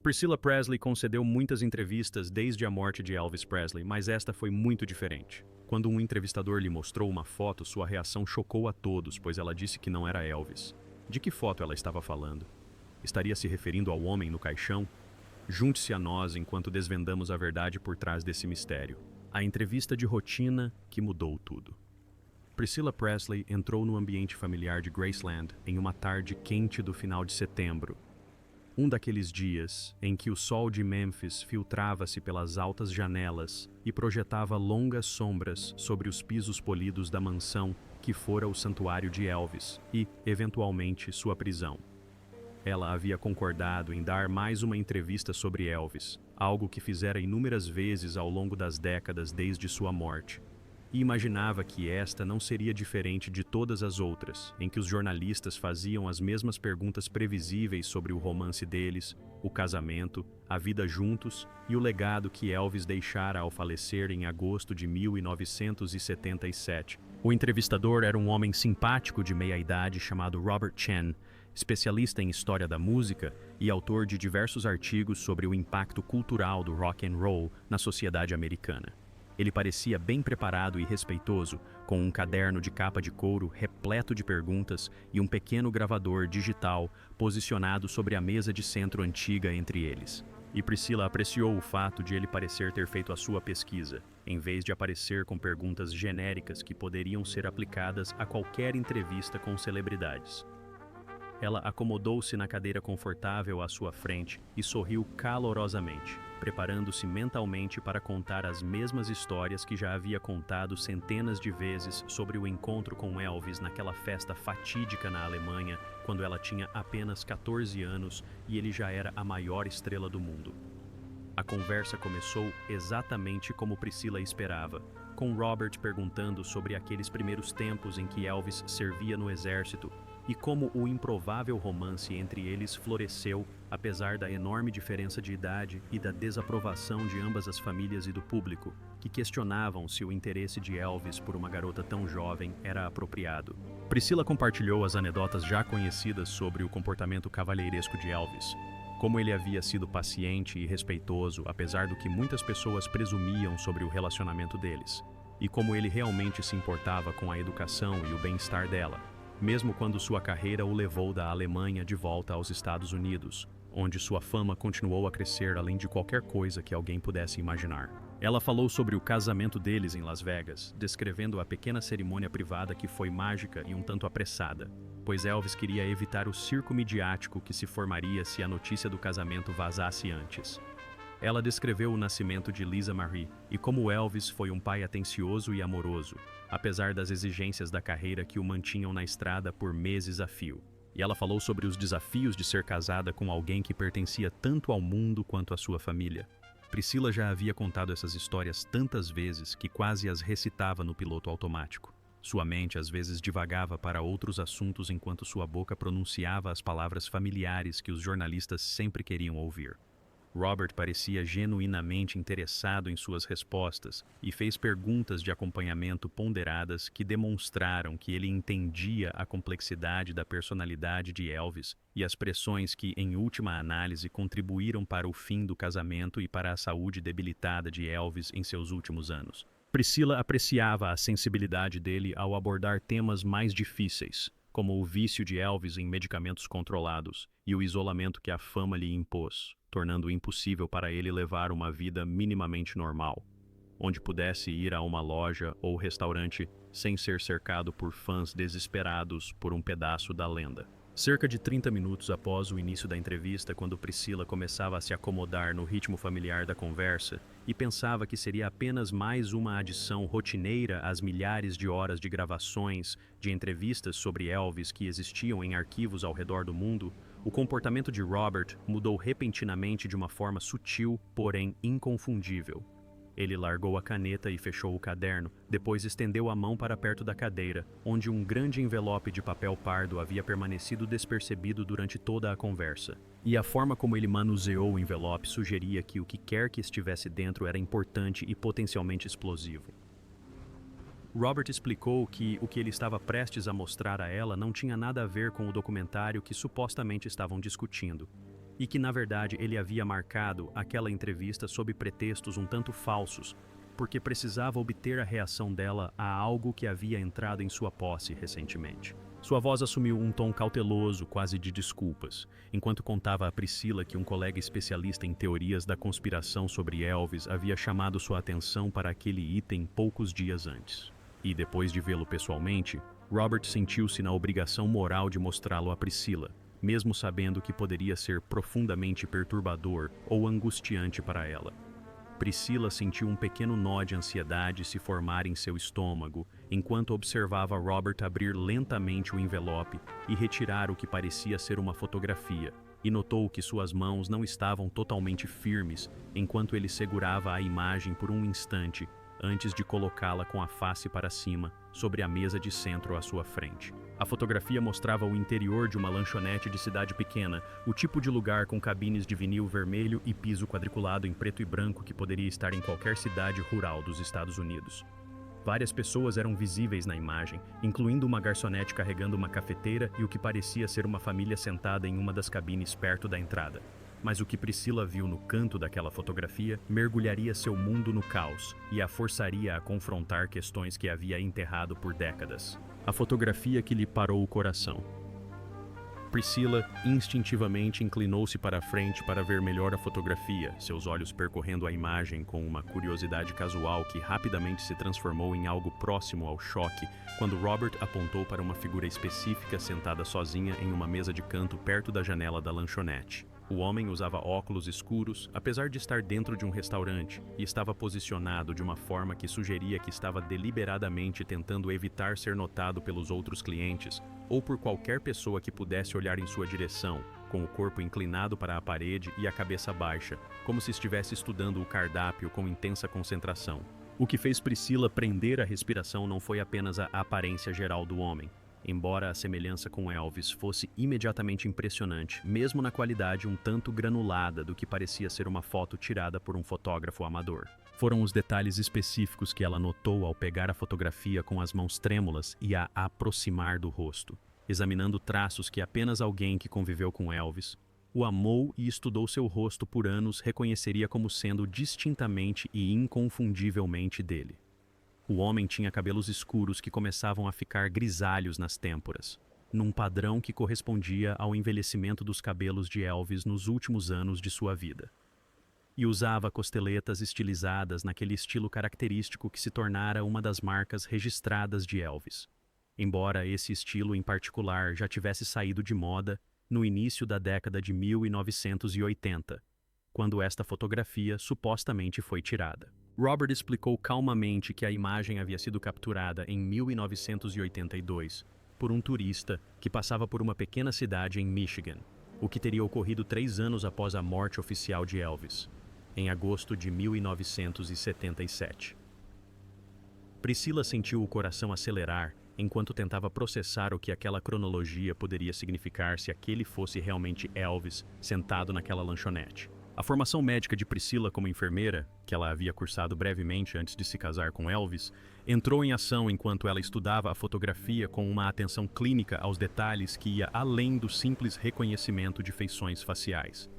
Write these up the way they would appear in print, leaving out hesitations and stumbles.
Priscilla Presley concedeu muitas entrevistas desde a morte de Elvis Presley, mas esta foi muito diferente. Quando um entrevistador lhe mostrou uma foto, sua reação chocou a todos, pois ela disse que não era Elvis. De que foto ela estava falando? Estaria se referindo ao homem no caixão? Junte-se a nós enquanto desvendamos a verdade por trás desse mistério. A entrevista de rotina que mudou tudo. Priscilla Presley entrou no ambiente familiar de Graceland em uma tarde quente do final de setembro. Um daqueles dias em que o sol de Memphis filtrava-se pelas altas janelas e projetava longas sombras sobre os pisos polidos da mansão que fora o santuário de Elvis e, eventualmente, sua prisão. Ela havia concordado em dar mais uma entrevista sobre Elvis, algo que fizera inúmeras vezes ao longo das décadas desde sua morte. E imaginava que esta não seria diferente de todas as outras, em que os jornalistas faziam as mesmas perguntas previsíveis sobre o romance deles, o casamento, a vida juntos e o legado que Elvis deixara ao falecer em agosto de 1977. O entrevistador era um homem simpático de meia-idade chamado Robert Chen, especialista em história da música e autor de diversos artigos sobre o impacto cultural do rock and roll na sociedade americana. Ele parecia bem preparado e respeitoso, com um caderno de capa de couro repleto de perguntas e um pequeno gravador digital posicionado sobre a mesa de centro antiga entre eles. E Priscilla apreciou o fato de ele parecer ter feito a sua pesquisa, em vez de aparecer com perguntas genéricas que poderiam ser aplicadas a qualquer entrevista com celebridades. Ela acomodou-se na cadeira confortável à sua frente e sorriu calorosamente, preparando-se mentalmente para contar as mesmas histórias que já havia contado centenas de vezes sobre o encontro com Elvis naquela festa fatídica na Alemanha, quando ela tinha apenas 14 anos e ele já era a maior estrela do mundo. A conversa começou exatamente como Priscilla esperava, com Robert perguntando sobre aqueles primeiros tempos em que Elvis servia no exército e como o improvável romance entre eles floresceu, apesar da enorme diferença de idade e da desaprovação de ambas as famílias e do público, que questionavam se o interesse de Elvis por uma garota tão jovem era apropriado. Priscilla compartilhou as anedotas já conhecidas sobre o comportamento cavalheiresco de Elvis, como ele havia sido paciente e respeitoso, apesar do que muitas pessoas presumiam sobre o relacionamento deles, e como ele realmente se importava com a educação e o bem-estar dela, mesmo quando sua carreira o levou da Alemanha de volta aos Estados Unidos, onde sua fama continuou a crescer além de qualquer coisa que alguém pudesse imaginar. Ela falou sobre o casamento deles em Las Vegas, descrevendo a pequena cerimônia privada que foi mágica e um tanto apressada, pois Elvis queria evitar o circo midiático que se formaria se a notícia do casamento vazasse antes. Ela descreveu o nascimento de Lisa Marie e como Elvis foi um pai atencioso e amoroso, apesar das exigências da carreira que o mantinham na estrada por meses a fio. E ela falou sobre os desafios de ser casada com alguém que pertencia tanto ao mundo quanto à sua família. Priscilla já havia contado essas histórias tantas vezes que quase as recitava no piloto automático. Sua mente às vezes divagava para outros assuntos enquanto sua boca pronunciava as palavras familiares que os jornalistas sempre queriam ouvir. Robert parecia genuinamente interessado em suas respostas e fez perguntas de acompanhamento ponderadas que demonstraram que ele entendia a complexidade da personalidade de Elvis e as pressões que, em última análise, contribuíram para o fim do casamento e para a saúde debilitada de Elvis em seus últimos anos. Priscilla apreciava a sensibilidade dele ao abordar temas mais difíceis, como o vício de Elvis em medicamentos controlados e o isolamento que a fama lhe impôs, tornando impossível para ele levar uma vida minimamente normal, onde pudesse ir a uma loja ou restaurante sem ser cercado por fãs desesperados por um pedaço da lenda. Cerca de 30 minutos após o início da entrevista, quando Priscilla começava a se acomodar no ritmo familiar da conversa e pensava que seria apenas mais uma adição rotineira às milhares de horas de gravações de entrevistas sobre Elvis que existiam em arquivos ao redor do mundo, o comportamento de Robert mudou repentinamente de uma forma sutil, porém inconfundível. Ele largou a caneta e fechou o caderno, depois estendeu a mão para perto da cadeira, onde um grande envelope de papel pardo havia permanecido despercebido durante toda a conversa. E a forma como ele manuseou o envelope sugeria que o que quer que estivesse dentro era importante e potencialmente explosivo. Robert explicou que o que ele estava prestes a mostrar a ela não tinha nada a ver com o documentário que supostamente estavam discutindo. e que, na verdade, ele havia marcado aquela entrevista sob pretextos um tanto falsos, porque precisava obter a reação dela a algo que havia entrado em sua posse recentemente. Sua voz assumiu um tom cauteloso, quase de desculpas, enquanto contava a Priscila que um colega especialista em teorias da conspiração sobre Elvis havia chamado sua atenção para aquele item poucos dias antes. E depois de vê-lo pessoalmente, Robert sentiu-se na obrigação moral de mostrá-lo a Priscila, mesmo sabendo que poderia ser profundamente perturbador ou angustiante para ela. Priscila sentiu um pequeno nó de ansiedade se formar em seu estômago, enquanto observava Robert abrir lentamente o envelope e retirar o que parecia ser uma fotografia, e notou que suas mãos não estavam totalmente firmes enquanto ele segurava a imagem por um instante, antes de colocá-la com a face para cima, sobre a mesa de centro à sua frente. A fotografia mostrava o interior de uma lanchonete de cidade pequena, o tipo de lugar com cabines de vinil vermelho e piso quadriculado em preto e branco que poderia estar em qualquer cidade rural dos Estados Unidos. Várias pessoas eram visíveis na imagem, incluindo uma garçonete carregando uma cafeteira e o que parecia ser uma família sentada em uma das cabines perto da entrada. Mas o que Priscila viu no canto daquela fotografia mergulharia seu mundo no caos e a forçaria a confrontar questões que havia enterrado por décadas. A fotografia que lhe parou o coração. Priscila instintivamente inclinou-se para a frente para ver melhor a fotografia, seus olhos percorrendo a imagem com uma curiosidade casual que rapidamente se transformou em algo próximo ao choque quando Robert apontou para uma figura específica sentada sozinha em uma mesa de canto perto da janela da lanchonete. O homem usava óculos escuros, apesar de estar dentro de um restaurante, e estava posicionado de uma forma que sugeria que estava deliberadamente tentando evitar ser notado pelos outros clientes ou por qualquer pessoa que pudesse olhar em sua direção, com o corpo inclinado para a parede e a cabeça baixa, como se estivesse estudando o cardápio com intensa concentração. O que fez Priscila prender a respiração não foi apenas a aparência geral do homem. Embora a semelhança com Elvis fosse imediatamente impressionante, mesmo na qualidade um tanto granulada do que parecia ser uma foto tirada por um fotógrafo amador. Foram os detalhes específicos que ela notou ao pegar a fotografia com as mãos trêmulas e a aproximar do rosto, examinando traços que apenas alguém que conviveu com Elvis, o amou e estudou seu rosto por anos reconheceria como sendo distintamente e inconfundivelmente dele. O homem tinha cabelos escuros que começavam a ficar grisalhos nas têmporas, num padrão que correspondia ao envelhecimento dos cabelos de Elvis nos últimos anos de sua vida. E usava costeletas estilizadas naquele estilo característico que se tornara uma das marcas registradas de Elvis. Embora esse estilo em particular já tivesse saído de moda no início da década de 1980, quando esta fotografia supostamente foi tirada. Robert explicou calmamente que a imagem havia sido capturada em 1982 por um turista que passava por uma pequena cidade em Michigan, o que teria ocorrido 3 anos após a morte oficial de Elvis, em agosto de 1977. Priscila sentiu o coração acelerar enquanto tentava processar o que aquela cronologia poderia significar se aquele fosse realmente Elvis sentado naquela lanchonete. A formação médica de Priscila como enfermeira, que ela havia cursado brevemente antes de se casar com Elvis, entrou em ação enquanto ela estudava a fotografia com uma atenção clínica aos detalhes que ia além do simples reconhecimento de feições faciais.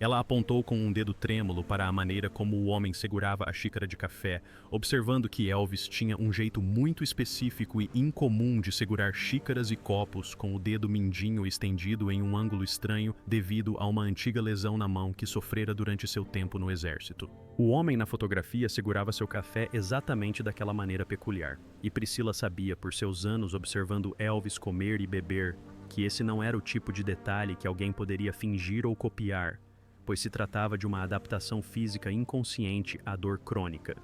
Ela apontou com um dedo trêmulo para a maneira como o homem segurava a xícara de café, observando que Elvis tinha um jeito muito específico e incomum de segurar xícaras e copos com o dedo mindinho estendido em um ângulo estranho devido a uma antiga lesão na mão que sofrera durante seu tempo no exército. O homem na fotografia segurava seu café exatamente daquela maneira peculiar, e Priscila sabia por seus anos observando Elvis comer e beber que esse não era o tipo de detalhe que alguém poderia fingir ou copiar, pois se tratava de uma adaptação física inconsciente à dor crônica.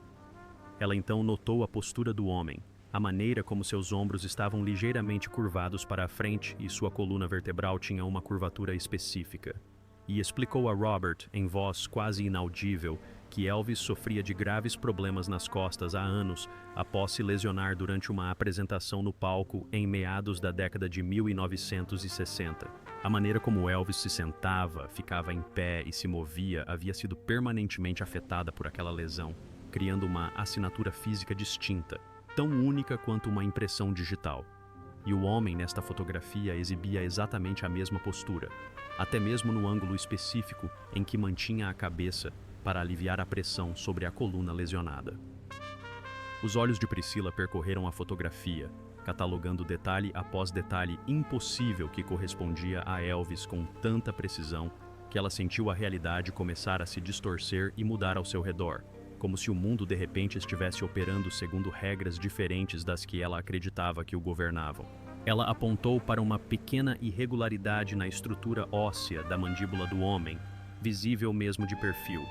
Ela então notou a postura do homem, a maneira como seus ombros estavam ligeiramente curvados para a frente e sua coluna vertebral tinha uma curvatura específica. E explicou a Robert, em voz quase inaudível, que Elvis sofria de graves problemas nas costas há anos após se lesionar durante uma apresentação no palco em meados da década de 1960. A maneira como Elvis se sentava, ficava em pé e se movia havia sido permanentemente afetada por aquela lesão, criando uma assinatura física distinta, tão única quanto uma impressão digital. e o homem nesta fotografia exibia exatamente a mesma postura, até mesmo no ângulo específico em que mantinha a cabeça para aliviar a pressão sobre a coluna lesionada. Os olhos de Priscila percorreram a fotografia, catalogando detalhe após detalhe impossível que correspondia a Elvis com tanta precisão que ela sentiu a realidade começar a se distorcer e mudar ao seu redor, como se o mundo de repente estivesse operando segundo regras diferentes das que ela acreditava que o governavam. Ela apontou para uma pequena irregularidade na estrutura óssea da mandíbula do homem, visível mesmo de perfil.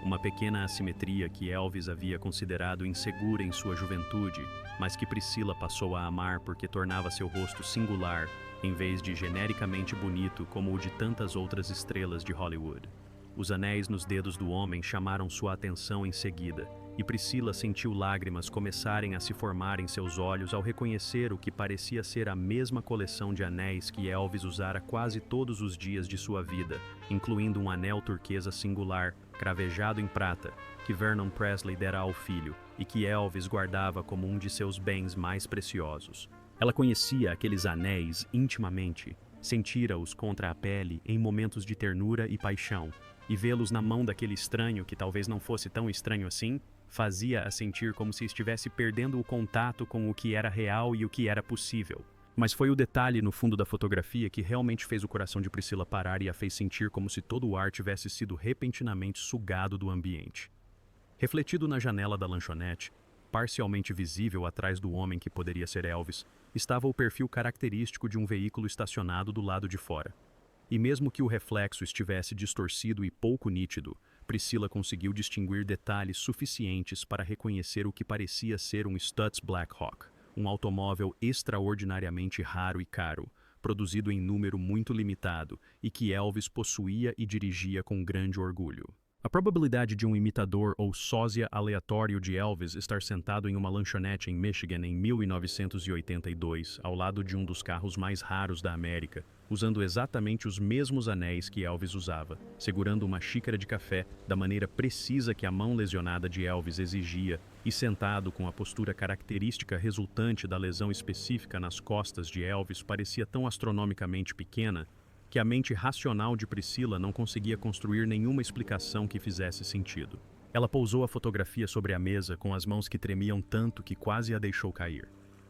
Uma pequena assimetria que Elvis havia considerado insegura em sua juventude, mas que Priscila passou a amar porque tornava seu rosto singular, em vez de genericamente bonito como o de tantas outras estrelas de Hollywood. Os anéis nos dedos do homem chamaram sua atenção em seguida, e Priscila sentiu lágrimas começarem a se formar em seus olhos ao reconhecer o que parecia ser a mesma coleção de anéis que Elvis usara quase todos os dias de sua vida, incluindo um anel turquesa singular, cravejado em prata, que Vernon Presley dera ao filho e que Elvis guardava como um de seus bens mais preciosos. Ela conhecia aqueles anéis intimamente, sentira-os contra a pele em momentos de ternura e paixão, e vê-los na mão daquele estranho que talvez não fosse tão estranho assim, fazia-a sentir como se estivesse perdendo o contato com o que era real e o que era possível. Mas foi o detalhe no fundo da fotografia que realmente fez o coração de Priscila parar e a fez sentir como se todo o ar tivesse sido repentinamente sugado do ambiente. Refletido na janela da lanchonete, parcialmente visível atrás do homem que poderia ser Elvis, estava o perfil característico de um veículo estacionado do lado de fora. E mesmo que o reflexo estivesse distorcido e pouco nítido, Priscila conseguiu distinguir detalhes suficientes para reconhecer o que parecia ser um Stutz Black Hawk, um automóvel extraordinariamente raro e caro, produzido em número muito limitado e que Elvis possuía e dirigia com grande orgulho. A probabilidade de um imitador ou sósia aleatório de Elvis estar sentado em uma lanchonete em Michigan em 1982, ao lado de um dos carros mais raros da América, usando exatamente os mesmos anéis que Elvis usava, segurando uma xícara de café da maneira precisa que a mão lesionada de Elvis exigia e sentado com a postura característica resultante da lesão específica nas costas de Elvis parecia tão astronomicamente pequena que a mente racional de Priscila não conseguia construir nenhuma explicação que fizesse sentido. Ela pousou a fotografia sobre a mesa com as mãos que tremiam tanto que quase a deixou cair.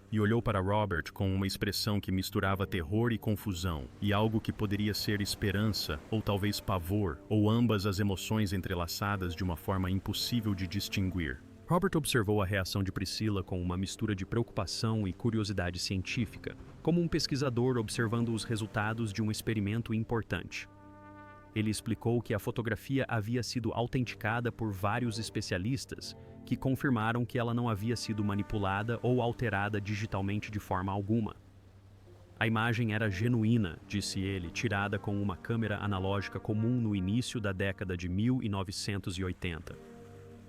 E olhou para Robert com uma expressão que misturava terror e confusão, e algo que poderia ser esperança, ou talvez pavor, ou ambas as emoções entrelaçadas de uma forma impossível de distinguir. Robert observou a reação de Priscila com uma mistura de preocupação e curiosidade científica, como um pesquisador observando os resultados de um experimento importante. Ele explicou que a fotografia havia sido autenticada por vários especialistas, que confirmaram que ela não havia sido manipulada ou alterada digitalmente de forma alguma. A imagem era genuína, disse ele, tirada com uma câmera analógica comum no início da década de 1980.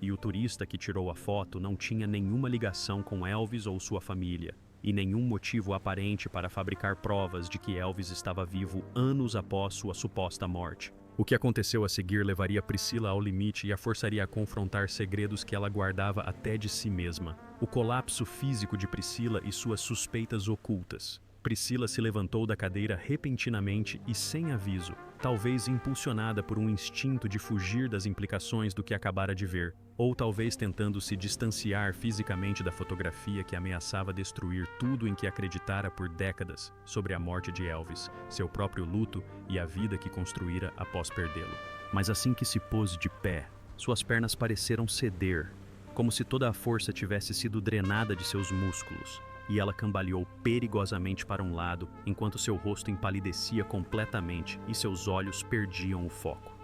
E o turista que tirou a foto não tinha nenhuma ligação com Elvis ou sua família, e nenhum motivo aparente para fabricar provas de que Elvis estava vivo anos após sua suposta morte. O que aconteceu a seguir levaria Priscila ao limite e a forçaria a confrontar segredos que ela guardava até de si mesma. O colapso físico de Priscila e suas suspeitas ocultas. Priscila se levantou da cadeira repentinamente e sem aviso, talvez impulsionada por um instinto de fugir das implicações do que acabara de ver, ou talvez tentando se distanciar fisicamente da fotografia que ameaçava destruir tudo em que acreditara por décadas sobre a morte de Elvis, seu próprio luto e a vida que construíra após perdê-lo. Mas assim que se pôs de pé, suas pernas pareceram ceder, como se toda a força tivesse sido drenada de seus músculos, e ela cambaleou perigosamente para um lado, enquanto seu rosto empalidecia completamente e seus olhos perdiam o foco.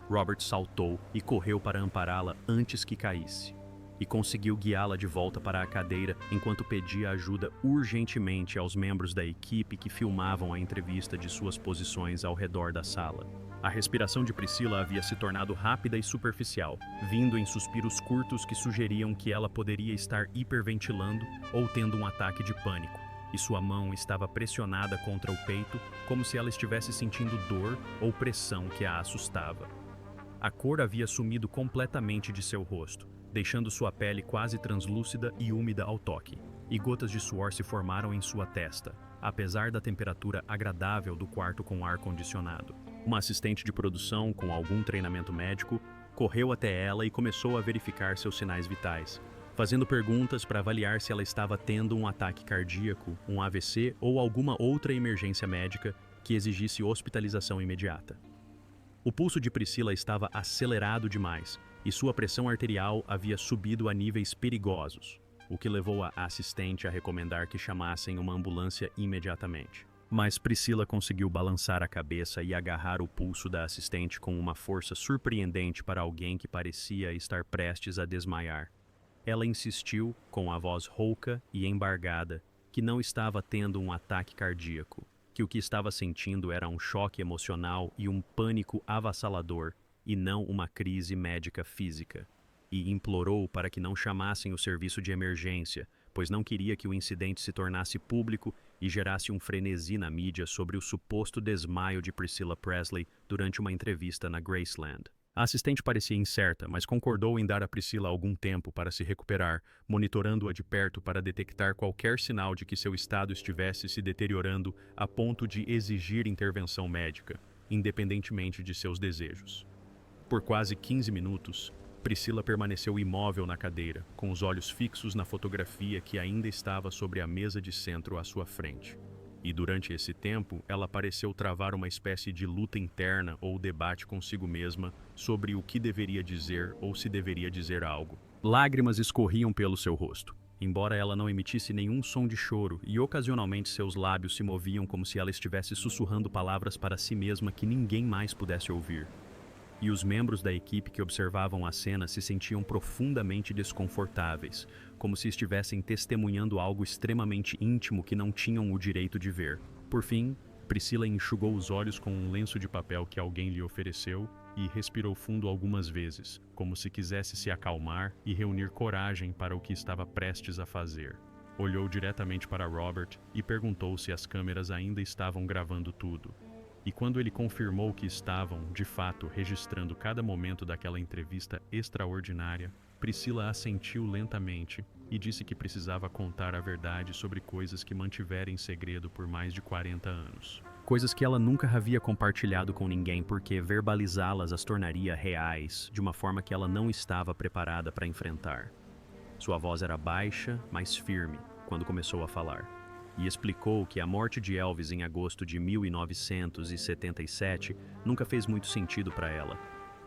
Robert saltou e correu para ampará-la antes que caísse, e conseguiu guiá-la de volta para a cadeira enquanto pedia ajuda urgentemente aos membros da equipe que filmavam a entrevista de suas posições ao redor da sala. A respiração de Priscila havia se tornado rápida e superficial, vindo em suspiros curtos que sugeriam que ela poderia estar hiperventilando ou tendo um ataque de pânico, e sua mão estava pressionada contra o peito como se ela estivesse sentindo dor ou pressão que a assustava. A cor havia sumido completamente de seu rosto, deixando sua pele quase translúcida e úmida ao toque, e gotas de suor se formaram em sua testa, apesar da temperatura agradável do quarto com ar-condicionado. Uma assistente de produção, com algum treinamento médico, correu até ela e começou a verificar seus sinais vitais, fazendo perguntas para avaliar se ela estava tendo um ataque cardíaco, um AVC ou alguma outra emergência médica que exigisse hospitalização imediata. O pulso de Priscila estava acelerado demais e sua pressão arterial havia subido a níveis perigosos, o que levou a assistente a recomendar que chamassem uma ambulância imediatamente. Mas Priscila conseguiu balançar a cabeça e agarrar o pulso da assistente com uma força surpreendente para alguém que parecia estar prestes a desmaiar. Ela insistiu, com a voz rouca e embargada, que não estava tendo um ataque cardíaco, que o que estava sentindo era um choque emocional e um pânico avassalador, e não uma crise médica física, e implorou para que não chamassem o serviço de emergência, pois não queria que o incidente se tornasse público e gerasse um frenesi na mídia sobre o suposto desmaio de Priscilla Presley durante uma entrevista na Graceland. A assistente parecia incerta, mas concordou em dar a Priscilla algum tempo para se recuperar, monitorando-a de perto para detectar qualquer sinal de que seu estado estivesse se deteriorando a ponto de exigir intervenção médica, independentemente de seus desejos. Por quase 15 minutos, Priscilla permaneceu imóvel na cadeira, com os olhos fixos na fotografia que ainda estava sobre a mesa de centro à sua frente. E durante esse tempo, ela pareceu travar uma espécie de luta interna ou debate consigo mesma sobre o que deveria dizer ou se deveria dizer algo. Lágrimas escorriam pelo seu rosto, embora ela não emitisse nenhum som de choro, e ocasionalmente seus lábios se moviam como se ela estivesse sussurrando palavras para si mesma que ninguém mais pudesse ouvir. E os membros da equipe que observavam a cena se sentiam profundamente desconfortáveis, como se estivessem testemunhando algo extremamente íntimo que não tinham o direito de ver. Por fim, Priscilla enxugou os olhos com um lenço de papel que alguém lhe ofereceu e respirou fundo algumas vezes, como se quisesse se acalmar e reunir coragem para o que estava prestes a fazer. Olhou diretamente para Robert e perguntou se as câmeras ainda estavam gravando tudo. E quando ele confirmou que estavam, de fato, registrando cada momento daquela entrevista extraordinária, Priscilla assentiu lentamente e disse que precisava contar a verdade sobre coisas que mantivera em segredo por mais de 40 anos. Coisas que ela nunca havia compartilhado com ninguém porque verbalizá-las as tornaria reais de uma forma que ela não estava preparada para enfrentar. Sua voz era baixa, mas firme, quando começou a falar. E explicou que a morte de Elvis em agosto de 1977 nunca fez muito sentido para ela,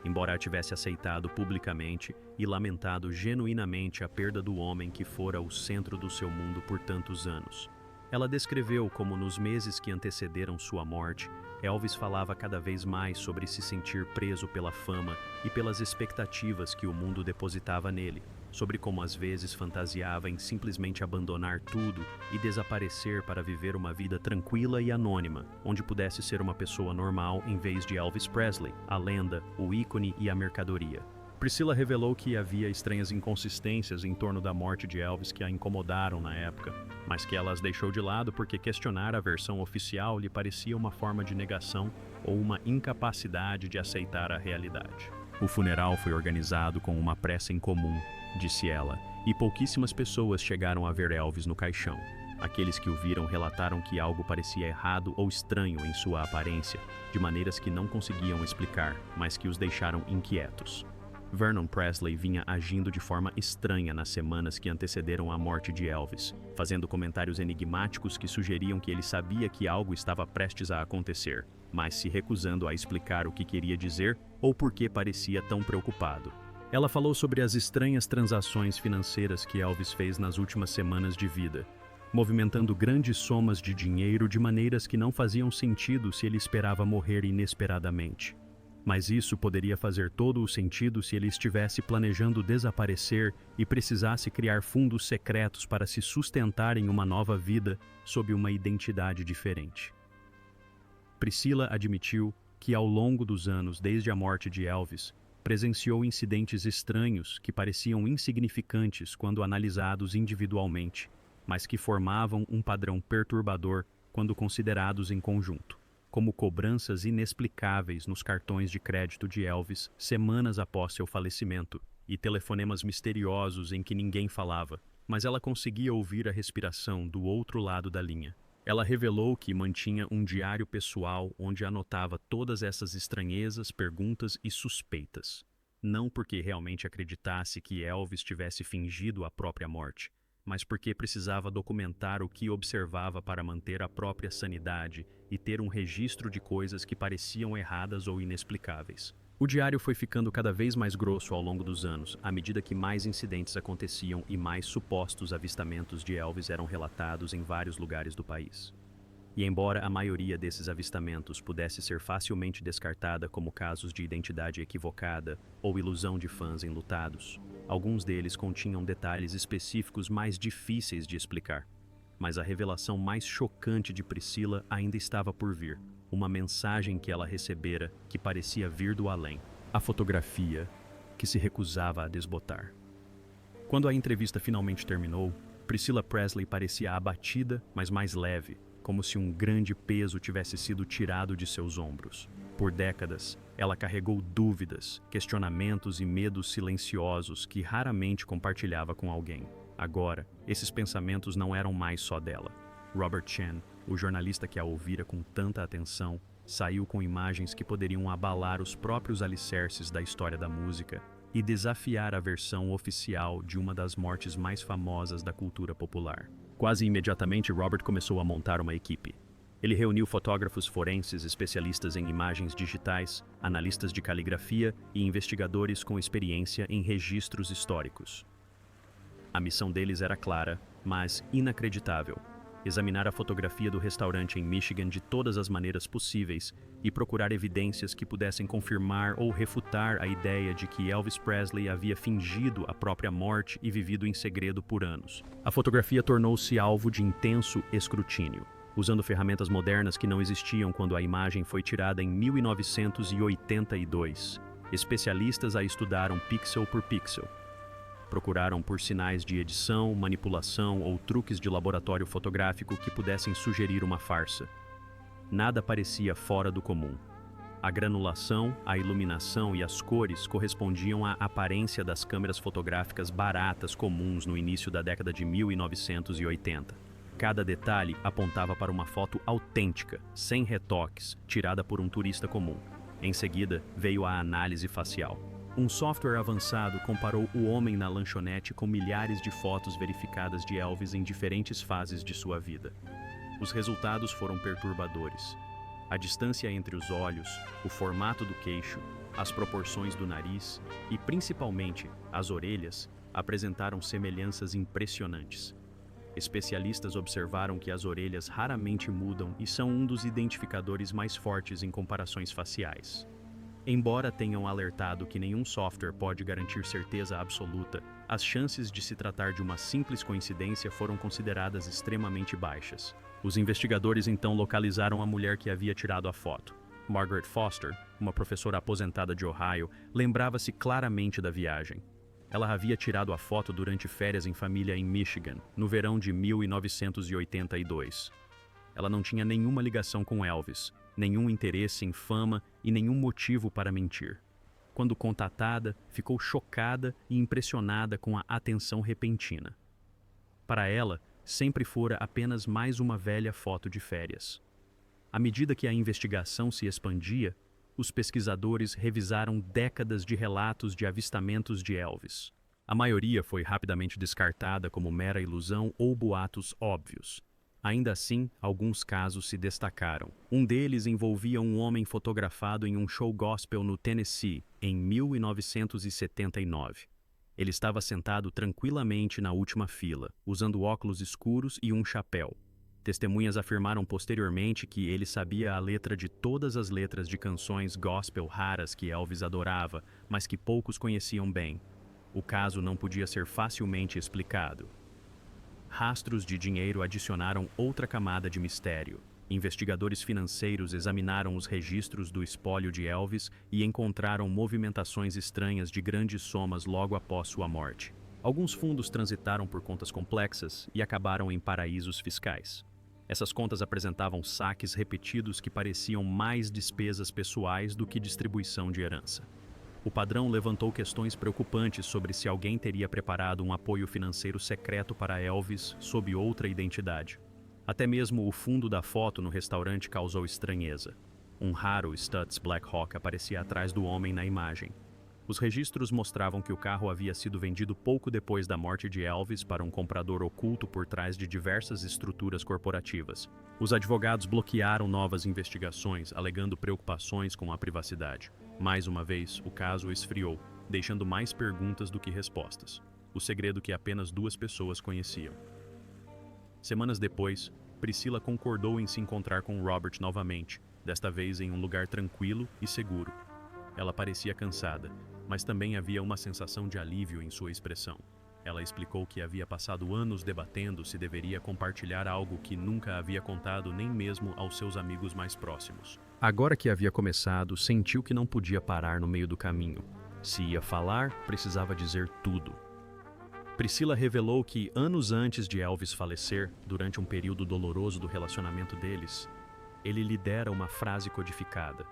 embora a tivesse aceitado publicamente e lamentado genuinamente a perda do homem que fora o centro do seu mundo por tantos anos. Ela descreveu como nos meses que antecederam sua morte, Elvis falava cada vez mais sobre se sentir preso pela fama e pelas expectativas que o mundo depositava nele, sobre como às vezes fantasiava em simplesmente abandonar tudo e desaparecer para viver uma vida tranquila e anônima, onde pudesse ser uma pessoa normal em vez de Elvis Presley, a lenda, o ícone e a mercadoria. Priscilla revelou que havia estranhas inconsistências em torno da morte de Elvis que a incomodaram na época, mas que ela as deixou de lado porque questionar a versão oficial lhe parecia uma forma de negação ou uma incapacidade de aceitar a realidade. O funeral foi organizado com uma pressa incomum, disse ela, e pouquíssimas pessoas chegaram a ver Elvis no caixão. Aqueles que o viram relataram que algo parecia errado ou estranho em sua aparência, de maneiras que não conseguiam explicar, mas que os deixaram inquietos. Vernon Presley vinha agindo de forma estranha nas semanas que antecederam a morte de Elvis, fazendo comentários enigmáticos que sugeriam que ele sabia que algo estava prestes a acontecer, mas se recusando a explicar o que queria dizer ou por que parecia tão preocupado. Ela falou sobre as estranhas transações financeiras que Elvis fez nas últimas semanas de vida, movimentando grandes somas de dinheiro de maneiras que não faziam sentido se ele esperava morrer inesperadamente. Mas isso poderia fazer todo o sentido se ele estivesse planejando desaparecer e precisasse criar fundos secretos para se sustentar em uma nova vida sob uma identidade diferente. Priscilla admitiu que, ao longo dos anos desde a morte de Elvis, presenciou incidentes estranhos que pareciam insignificantes quando analisados individualmente, mas que formavam um padrão perturbador quando considerados em conjunto, como cobranças inexplicáveis nos cartões de crédito de Elvis semanas após seu falecimento e telefonemas misteriosos em que ninguém falava, mas ela conseguia ouvir a respiração do outro lado da linha. Ela revelou que mantinha um diário pessoal onde anotava todas essas estranhezas, perguntas e suspeitas. Não porque realmente acreditasse que Elvis tivesse fingido a própria morte, mas porque precisava documentar o que observava para manter a própria sanidade e ter um registro de coisas que pareciam erradas ou inexplicáveis. O diário foi ficando cada vez mais grosso ao longo dos anos, à medida que mais incidentes aconteciam e mais supostos avistamentos de Elvis eram relatados em vários lugares do país. E embora a maioria desses avistamentos pudesse ser facilmente descartada como casos de identidade equivocada ou ilusão de fãs enlutados, alguns deles continham detalhes específicos mais difíceis de explicar. Mas a revelação mais chocante de Priscilla ainda estava por vir. Uma mensagem que ela recebera que parecia vir do além. A fotografia que se recusava a desbotar. Quando a entrevista finalmente terminou, Priscilla Presley parecia abatida, mas mais leve, como se um grande peso tivesse sido tirado de seus ombros. Por décadas, ela carregou dúvidas, questionamentos e medos silenciosos que raramente compartilhava com alguém. Agora, esses pensamentos não eram mais só dela. Robert Chen, o jornalista que a ouvira com tanta atenção, saiu com imagens que poderiam abalar os próprios alicerces da história da música e desafiar a versão oficial de uma das mortes mais famosas da cultura popular. Quase imediatamente, Robert começou a montar uma equipe. Ele reuniu fotógrafos forenses, especialistas em imagens digitais, analistas de caligrafia e investigadores com experiência em registros históricos. A missão deles era clara, mas inacreditável: examinar a fotografia do restaurante em Michigan de todas as maneiras possíveis e procurar evidências que pudessem confirmar ou refutar a ideia de que Elvis Presley havia fingido a própria morte e vivido em segredo por anos. A fotografia tornou-se alvo de intenso escrutínio, usando ferramentas modernas que não existiam quando a imagem foi tirada em 1982. Especialistas a estudaram pixel por pixel. Procuraram por sinais de edição, manipulação ou truques de laboratório fotográfico que pudessem sugerir uma farsa. Nada parecia fora do comum. A granulação, a iluminação e as cores correspondiam à aparência das câmeras fotográficas baratas comuns no início da década de 1980. Cada detalhe apontava para uma foto autêntica, sem retoques, tirada por um turista comum. Em seguida, veio a análise facial. Um software avançado comparou o homem na lanchonete com milhares de fotos verificadas de Elvis em diferentes fases de sua vida. Os resultados foram perturbadores. A distância entre os olhos, o formato do queixo, as proporções do nariz e, principalmente, as orelhas apresentaram semelhanças impressionantes. Especialistas observaram que as orelhas raramente mudam e são um dos identificadores mais fortes em comparações faciais. Embora tenham alertado que nenhum software pode garantir certeza absoluta, as chances de se tratar de uma simples coincidência foram consideradas extremamente baixas. Os investigadores então localizaram a mulher que havia tirado a foto. Margaret Foster, uma professora aposentada de Ohio, lembrava-se claramente da viagem. Ela havia tirado a foto durante férias em família em Michigan, no verão de 1982. Ela não tinha nenhuma ligação com Elvis, nenhum interesse em fama e nenhum motivo para mentir. Quando contatada, ficou chocada e impressionada com a atenção repentina. Para ela, sempre fora apenas mais uma velha foto de férias. À medida que a investigação se expandia, os pesquisadores revisaram décadas de relatos de avistamentos de Elvis. A maioria foi rapidamente descartada como mera ilusão ou boatos óbvios. Ainda assim, alguns casos se destacaram. Um deles envolvia um homem fotografado em um show gospel no Tennessee, em 1979. Ele estava sentado tranquilamente na última fila, usando óculos escuros e um chapéu. Testemunhas afirmaram posteriormente que ele sabia a letra de todas as letras de canções gospel raras que Elvis adorava, mas que poucos conheciam bem. O caso não podia ser facilmente explicado. Rastros de dinheiro adicionaram outra camada de mistério. Investigadores financeiros examinaram os registros do espólio de Elvis e encontraram movimentações estranhas de grandes somas logo após sua morte. Alguns fundos transitaram por contas complexas e acabaram em paraísos fiscais. Essas contas apresentavam saques repetidos que pareciam mais despesas pessoais do que distribuição de herança. O padrão levantou questões preocupantes sobre se alguém teria preparado um apoio financeiro secreto para Elvis sob outra identidade. Até mesmo o fundo da foto no restaurante causou estranheza. Um raro Stutz Black Hawk aparecia atrás do homem na imagem. Os registros mostravam que o carro havia sido vendido pouco depois da morte de Elvis para um comprador oculto por trás de diversas estruturas corporativas. Os advogados bloquearam novas investigações, alegando preocupações com a privacidade. Mais uma vez, o caso esfriou, deixando mais perguntas do que respostas. O segredo que apenas 2 pessoas conheciam. Semanas depois, Priscila concordou em se encontrar com Robert novamente, desta vez em um lugar tranquilo e seguro. Ela parecia cansada, mas também havia uma sensação de alívio em sua expressão. Ela explicou que havia passado anos debatendo se deveria compartilhar algo que nunca havia contado nem mesmo aos seus amigos mais próximos. Agora que havia começado, sentiu que não podia parar no meio do caminho. Se ia falar, precisava dizer tudo. Priscila revelou que, anos antes de Elvis falecer, durante um período doloroso do relacionamento deles, ele lhe dera uma frase codificada.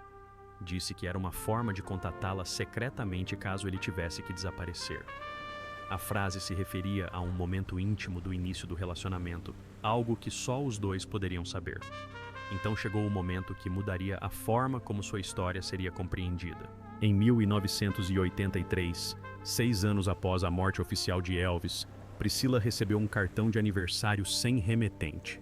Disse que era uma forma de contatá-la secretamente caso ele tivesse que desaparecer. A frase se referia a um momento íntimo do início do relacionamento, algo que só os dois poderiam saber. Então chegou o momento que mudaria a forma como sua história seria compreendida. Em 1983, 6 anos após a morte oficial de Elvis, Priscila recebeu um cartão de aniversário sem remetente.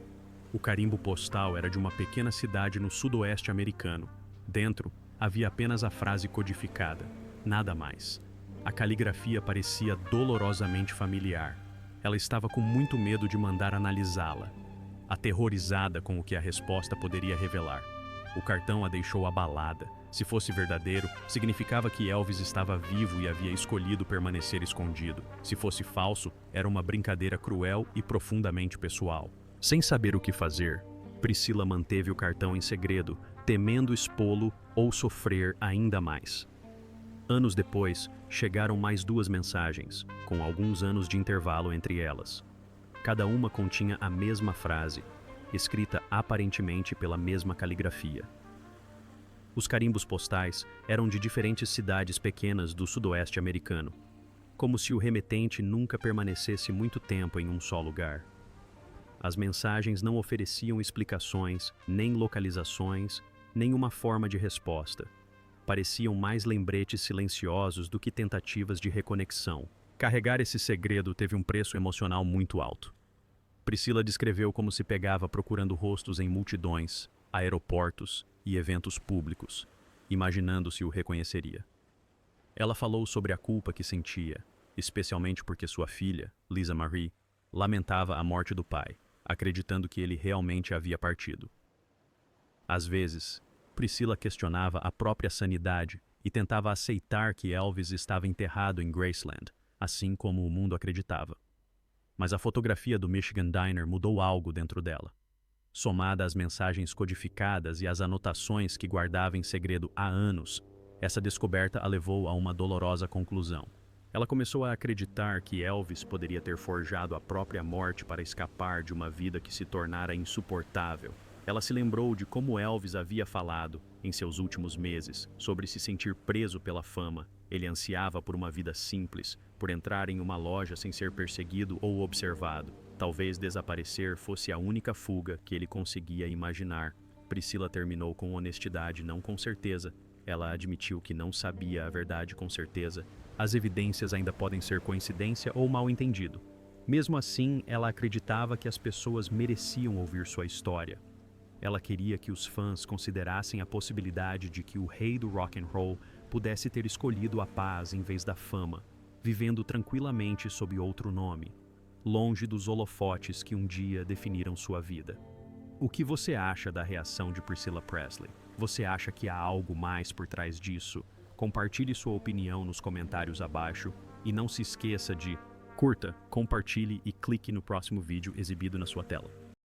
O carimbo postal era de uma pequena cidade no sudoeste americano. Dentro, havia apenas a frase codificada, nada mais. A caligrafia parecia dolorosamente familiar. Ela estava com muito medo de mandar analisá-la, aterrorizada com o que a resposta poderia revelar. O cartão a deixou abalada. Se fosse verdadeiro, significava que Elvis estava vivo e havia escolhido permanecer escondido. Se fosse falso, era uma brincadeira cruel e profundamente pessoal. Sem saber o que fazer, Priscila manteve o cartão em segredo, temendo expô-lo ou sofrer ainda mais. Anos depois, chegaram mais 2 mensagens, com alguns anos de intervalo entre elas. Cada uma continha a mesma frase, escrita aparentemente pela mesma caligrafia. Os carimbos postais eram de diferentes cidades pequenas do sudoeste americano, como se o remetente nunca permanecesse muito tempo em um só lugar. As mensagens não ofereciam explicações, nem localizações, nem uma forma de resposta. Pareciam mais lembretes silenciosos do que tentativas de reconexão. Carregar esse segredo teve um preço emocional muito alto. Priscila descreveu como se pegava procurando rostos em multidões, aeroportos e eventos públicos, imaginando se o reconheceria. Ela falou sobre a culpa que sentia, especialmente porque sua filha, Lisa Marie, lamentava a morte do pai, acreditando que ele realmente havia partido. Às vezes, Priscila questionava a própria sanidade e tentava aceitar que Elvis estava enterrado em Graceland, assim como o mundo acreditava. Mas a fotografia do Michigan Diner mudou algo dentro dela. Somada às mensagens codificadas e às anotações que guardava em segredo há anos, essa descoberta a levou a uma dolorosa conclusão. Ela começou a acreditar que Elvis poderia ter forjado a própria morte para escapar de uma vida que se tornara insuportável. Ela se lembrou de como Elvis havia falado, em seus últimos meses, sobre se sentir preso pela fama. Ele ansiava por uma vida simples, por entrar em uma loja sem ser perseguido ou observado. Talvez desaparecer fosse a única fuga que ele conseguia imaginar. Priscila terminou com honestidade, não com certeza. Ela admitiu que não sabia a verdade com certeza. As evidências ainda podem ser coincidência ou mal-entendido. Mesmo assim, ela acreditava que as pessoas mereciam ouvir sua história. Ela queria que os fãs considerassem a possibilidade de que o rei do rock and roll pudesse ter escolhido a paz em vez da fama, vivendo tranquilamente sob outro nome, longe dos holofotes que um dia definiram sua vida. O que você acha da reação de Priscilla Presley? Você acha que há algo mais por trás disso? Compartilhe sua opinião nos comentários abaixo e não se esqueça de curta, compartilhe e clique no próximo vídeo exibido na sua tela.